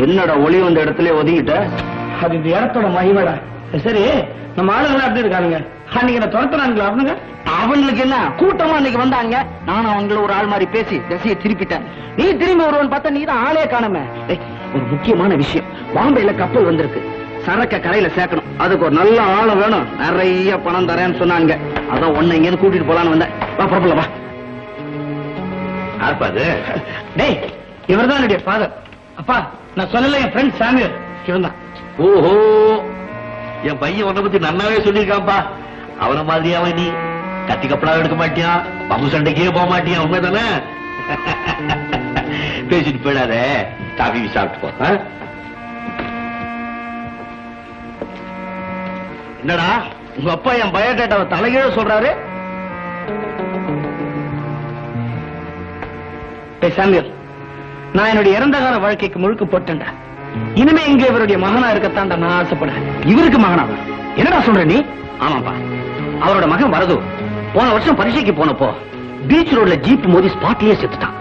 என்னடா ஒளி வந்த இடத்துல ஒதுங்கிட்ட? அது இந்த இடத்தோட மகிமடா. சரி, நம்ம ஆளுங்க அப்படி இருக்கானுங்க. அன்னைக்கு நான் துரத்துறானுங்களா அவனுங்க? அவங்களுக்கு என்ன கூட்டமா அன்னைக்கு வந்தாங்க. நானும் அவங்கள ஒரு ஆள் மாதிரி பேசி திசையை திருப்பிட்டேன். நீ திரும்பி வருவன் பார்த்தா நீ தான் ஆளே காணாம. ஒரு முக்கியமான விஷயம், பாம்பேல கப்பல் வந்திருக்கு. சரக்க கரையில சேர்க்கணும். அதுக்கு ஒரு நல்ல ஆள வேணும். நிறைய பணம் தரேன்னு சொன்னாங்க. அதான் ஒன்னு இங்க கூட்டிட்டு போலான்னு வந்தேன். வா புறப்படல வா. யாருப்பாது? டேய், இவர்தான் என்னுடைய ஃபாதர். அப்பா, நான் சொல்லல, என் ஃப்ரெண்ட் சாமியல் இவன் தான். ஓஹோ, என் பையன் உன்னை பத்தி நன்னாவே சொல்லியிருக்கான்பா. அவன மாதிரியாவ நீ கத்தி கப்பலா எடுக்க மாட்டியா, பம்பு சண்டைக்கே போக மாட்டியா? உண்மைதானே? பேசிட்டு போயிடாத, காஃபி சாப்பிட்டு போ. என்னடா உங்க அப்பா என் பயோடேட்டாவை தலைகீழ சொல்றாரு? சாமியல், நான் என்னுடைய இறந்த கால வாழ்க்கைக்கு முழுக்க போட்டேன்டா. இனிமே இங்க இவருடைய மகனா இருக்கத்தான் நான் ஆசைப்படுறேன். இவருக்கு மகனாவா? என்னடா சொல்ற நீ? ஆமாப்பா, அவரோட மகன் வரது போன வருஷம் பரீட்சைக்கு போனப்போ பீச் ரோட்ல ஜீப் மோதி ஸ்பாட்லயே செத்துட்டான்.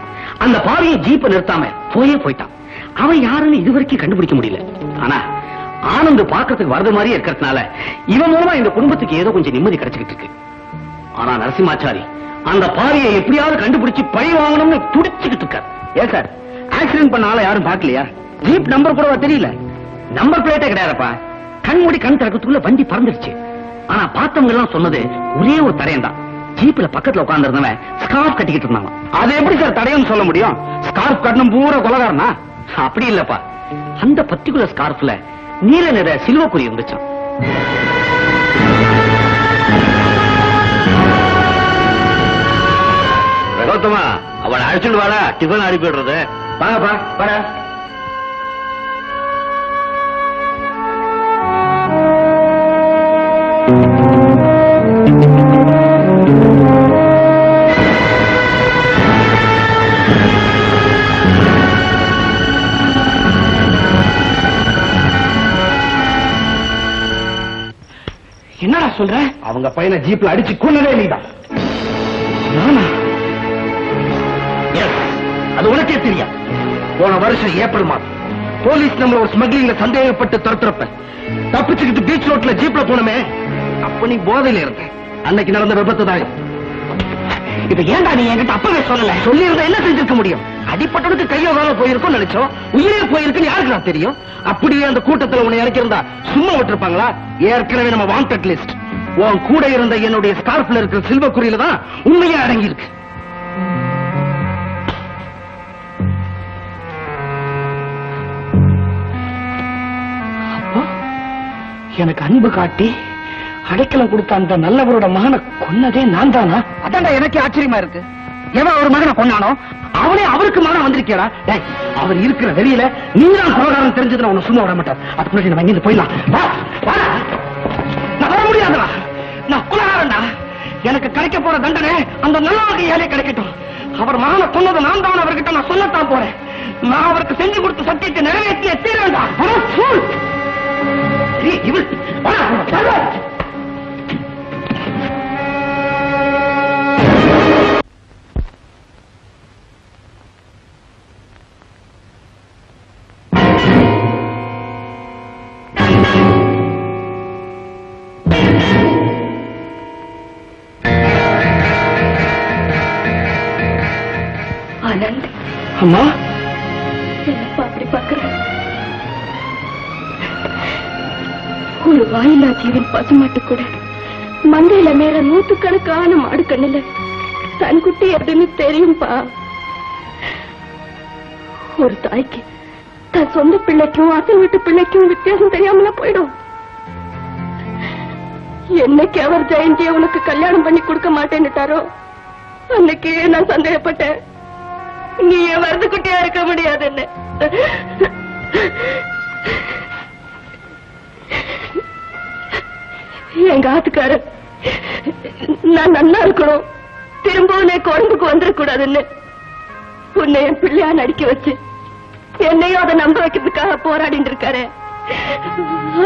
அந்த பாவியை ஜீப்பை நிறுத்தாம போயிட்டான். அவன் யாருன்னு இதுவரைக்கும் கண்டுபிடிக்க முடியல. ஆனா ஆனந்த் பாக்கிறதுக்கு வரது மாதிரியே இருக்கிறதுனால இவன் மூலமா இந்த குடும்பத்துக்கு ஏதோ கொஞ்சம் நிம்மதி கிடைச்சுக்கிட்டு இருக்கு. ஆனா நரசிம்மாச்சாரி அந்த பாவியை எப்படியாவது கண்டுபிடிச்சு பழி வாங்கணும்னு துடிச்சுக்கிட்டு இருக்கார். ஏன் சார், ஆக்சிடென்ட் பண்ண ஆளை யாரும் பார்க்கலையா? ஜீப் நம்பர் கூட தெரியல. நம்பர் பிளேட்டே கிடையாதுப்பா. கண் மூடி கண் திறக்கத்துக்குள்ள வண்டி பறந்துருச்சு. ஆனா பார்த்தவங்க எல்லாம் சொன்னது ஒரே ஒரு தடயம் தான். ஜீப்ல பக்கத்துல உட்கார்ந்து இருந்தவன் ஸ்கார்ஃப் கட்டிக்கிட்டு இருந்தாங்க. அது எப்படி சார் தடயம் சொல்ல முடியும்? ஸ்கார்ஃப் கட்டணும் பூரா கொலகாரனா? அப்படி இல்லப்பா, அந்த பர்டிகுலர் ஸ்கார்ஃப்ல நீல நிற சிலுவக்குறி இருந்துச்சான். கௌதமா, அவளை அழைச்சிட்டு வாடா, டிஃபன் அனுப்பிடுறது. வாங்கப்பா, வாடா. என்னடா சொல்ற? அவங்க பையனை ஜீப்ல அடிச்சு கொன்னதே நீதான். அது உனக்கே தெரியும். போன வருஷம் ஏப்ரல் மாதம் போலீஸ் நம்மள ஒரு ஸ்மக்லிங்ல சந்தேகப்பட்டு துரத்துறப்ப தப்பிச்சுக்கிட்டு பீச் ரோட்ல ஜீப்ல போனமே, அப்ப நீ போதையில இருந்த. அன்னைக்கு நடந்த விபத்து தான். இப்ப ஏன்டா நீ என்கிட்ட அப்பவே சொல்லல? சொல்லி இருந்தா என்ன செஞ்சிருக்க முடியும்? அடிப்பட்டவனுக்கு கையோ வேலை போயிருக்கும் நினைச்சோம். உயிரே போயிருக்குன்னு யாருக்கு நான் தெரியும்? அப்படியே அந்த கூட்டத்துல உன்னை இறக்கிருந்தா சும்மா விட்டுருப்பாங்களா? ஏற்கனவே நம்ம வாண்டட் லிஸ்ட். உன் கூட இருந்த என்னுடைய ஸ்கார்ஃப்ல இருக்கிற சில்வக்குறியில தான் உண்மையா அடங்கி இருக்கு. எனக்கு அன்பு காட்டி அடைக்கலம் கொடுத்த அந்த நல்லவரோட மகனை கொன்னதே நான் தானா? அதான்டா எனக்கு ஆச்சரியமா இருக்கு. எவன் அவர் மகனை கொண்டானோ அவனே அவருக்கு மகன் வந்திருக்கியடா. அவர் இருக்கிற வெளியில நீதான் கொலகாரம் தெரிஞ்சதுன்னு அவனை சும்மா விட மாட்டார். அதுக்குள்ள நம்ம இங்கிருந்து போயிடலாம். நான் வர முடியாதுடா, நான் கொலகாரன்டா. எனக்கு கிடைக்க போற தண்டனை அந்த நல்லவனுக்கு ஏழை கிடைக்கட்டும். அவர் மகனை கொன்னது நான் தான் அவர்கிட்ட நான் சொல்லத்தான் போறேன். நான் அவருக்கு செஞ்சு கொடுத்த சத்தியத்தை நிறைவேற்றிய தீரண்டா. ஆனந்த், அம்மா, என்னப்பா அப்படி பாக்குற? ஒரு வாயில்லா ஜீவன் பசுமாட்டு கூட மந்தையில மேல நூற்றுக்கணக்கான மாடு கண்ணுல தன் குட்டி அப்படின்னு தெரியும்பா. ஒரு தாய்க்கு தன் சொந்த பிள்ளைக்கும் அசல் வீட்டு பிள்ளைக்கும் வித்தியாசம் தெரியாமல போயிடும். என்னைக்கு அவர் ஜெயந்தியை உனக்கு கல்யாணம் பண்ணி கொடுக்க மாட்டேன்னுட்டாரோ அன்னைக்கு நான் சந்தேகப்பட்டேன். நீ என் வரது குட்டியா இருக்க முடியாதுன்னு. எங்க ஆத்துக்காரர் நான் நல்லா இருக்கணும், திரும்பவும் நான் குழம்புக்கு வந்துடக்கூடாதுன்னு உன்னை என் பிள்ளையா நடிக்க வச்சு என்னையும் அதை நம்ப வைக்கிறதுக்காக போராடிட்டு இருக்காரு.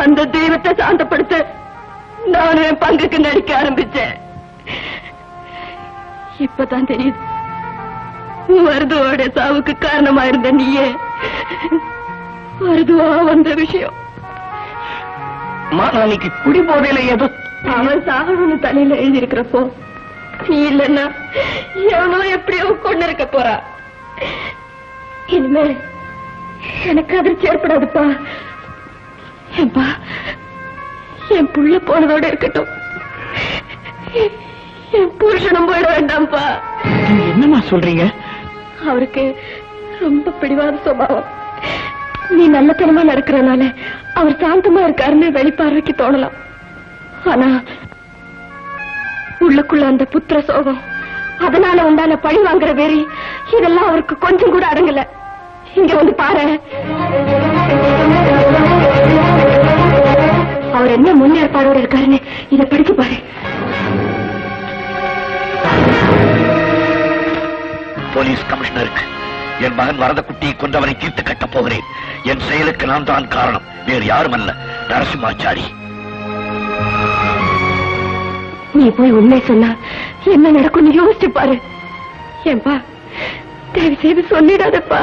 அந்த தெய்வத்தை சாந்தப்படுத்த நானும் என் பங்குக்கு நடிக்க ஆரம்பிச்சேன். இப்பதான் தெரியுது, வருதுவோட சாவுக்கு காரணமா இருந்த நீயே அதுவா வந்த விஷயம். அன்னைக்கு குடி போதையில ஏதோ அவன் சாகணும்னு தலையில எழுதியிருக்கிறப்போ நீ இல்லன்னா எவனோ எப்படியோ கொண்டு இருக்க போறா. இனிமே எனக்கு அதிர்ச்சி ஏற்படாதுப்பா. ஏன்பா என் புள்ள போனதோட இருக்கட்டும், என் புருஷனும் போயிட வேண்டாம்ப்பா. என்னமா சொல்றீங்க? அவருக்கு ரொம்ப பிடிவாத சுபாவம். நீ நல்லத்தனமா நடக்கிறனால அவர் சாந்தமா இருக்காருன்னு வெளிப்பார்வைக்கு தோணலாம். ஆனா உள்ளுக்குள்ள அந்த புத்திர சோகம், அதனால உண்டான பழி வாங்குற வெறி, இதெல்லாம் அவருக்கு கொஞ்சம் கூட அடங்கல. இங்க வந்து பாரு, அவர் என்ன முன்னேற்பாடோட இருக்காருன்னு இதை படிச்சு பாரு. போலீஸ் கமிஷனருக்கு என் மகன் வரதக்குட்டியை கொண்டவரை தீர்த்து கட்டப் போகிறேன். என் செயலுக்கு நான் தான் காரணம், வேறு யாரும் அல்ல, நரசிம்மாச்சாரி. நீ போய் உண்மை சொன்னா என்ன நடக்கும்னு யோசிச்சு பாரு. ஏன்பா தயவு செய்து சொல்லிடாதப்பா.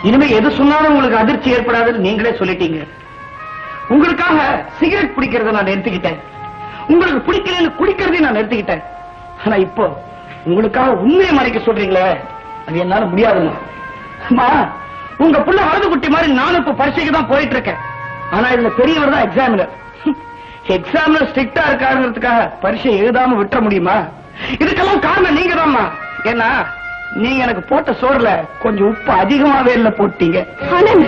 இனிமே எது சொன்னாலும் உங்களுக்கு அதிர்ச்சி ஏற்படாதுன்னு நீங்களே சொல்லிட்டீங்க. உங்களுக்காக சிகரெட் பிடிக்கிறத நான் நிறுத்திக்கிட்டேன், உங்களுக்கு பிடிக்கலன்னு குடிக்கிறதையும் நான் நிறுத்திக்கிட்டேன். ஆனா இப்போ உங்களுக்காக உண்மையை மறைக்க சொல்றீங்களே, அது என்னால முடியாதுமா. அம்மா, உங்க புள்ள வலது குட்டி மாதிரி நானும் இப்ப பரீட்சைக்கு தான் போயிட்டு இருக்கேன். ஆனா இதுல பெரியவர் தான் எக்ஸாமினர். எக்ஸாமினர் ஸ்ட்ரிக்டா இருக்காருங்கிறதுக்காக பரீட்சை எழுதாம விட்டுற முடியுமா? இதுக்கெல்லாம் காரணம் நீங்க தான்மா. ஏன்னா நீங்க எனக்கு போட்ட சோறுல கொஞ்சம் உப்பு அதிகமாவே இல்ல போட்டீங்க. ஆனந்த்,